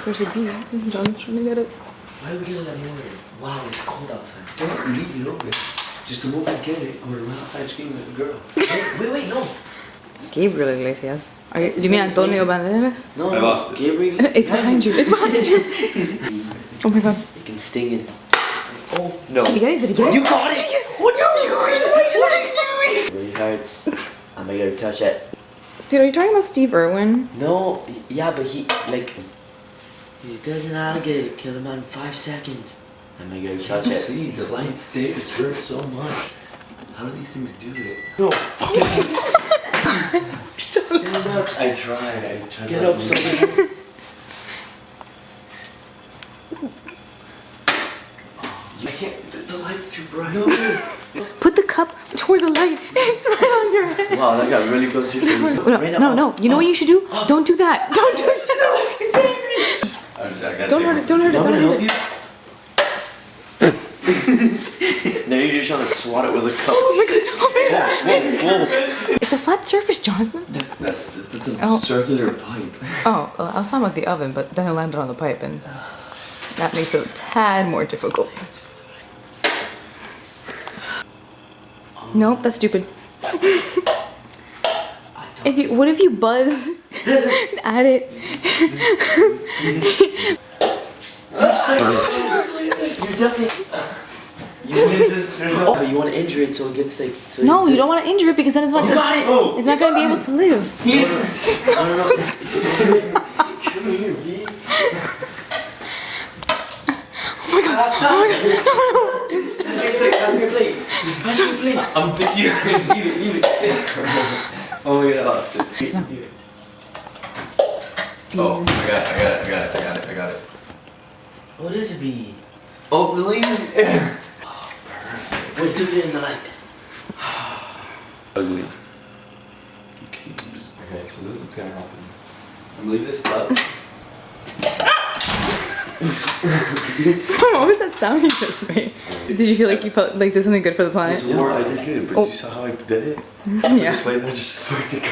There's a bee. John's trying to get it. Why are we gonna let more in? Wow, it's cold outside. Don't leave it open. Just the moment I get it, I'm gonna run outside screaming at the girl. Wait, no. Gabriel Iglesias. Do you mean Antonio Banderas? No, I lost it. Gabriel. It's behind you. It's behind you. Oh my god. It can sting it. Oh, no. Did you get it? Did you get it? You got it! What are you doing? What are you doing? It really hurts. I'm not gonna touch it. Dude, are you talking about Steve Irwin? No, yeah, but he doesn't know how to get it. Kill him in 5 seconds. I'm not gonna touch it. See, the light stays hurt so much. How do these things do it? No. Stand up. I tried. Get up, somebody. I can't. The light's too bright. No. Put the cup toward the light. It's right on your head. Wow, that got really close to your face. No. You know what you should do? Don't do that. Don't do that. Don't hurt it. Don't hurt it. Don't hurt it. Now you're just trying to swat it with a cup. Oh my god. Whoa. It's a flat surface, Jonathan. That's a circular pipe. Oh, well, I was talking about the oven, but then it landed on the pipe, and that makes it a tad more difficult. Nope, that's stupid. What if you buzz at it? You definitely. But you want to injure it so it gets like. So No, you don't want to injure it because then it's not. It's not going to be able to live. No. Come here, B. Oh my god! Pass me your plate. I'm with you. Leave it. Oh my god, I lost it. Oh, I got it. What is a bee? Oh, really? Wait, put it in the light. Ugly. Okay, so this is what's gonna happen. I'm gonna leave this cup. What was that sound you just made? Did you feel like you felt like there's something good for the planet? Yeah, I did good, but you saw how I did it? Yeah. I just fucked it.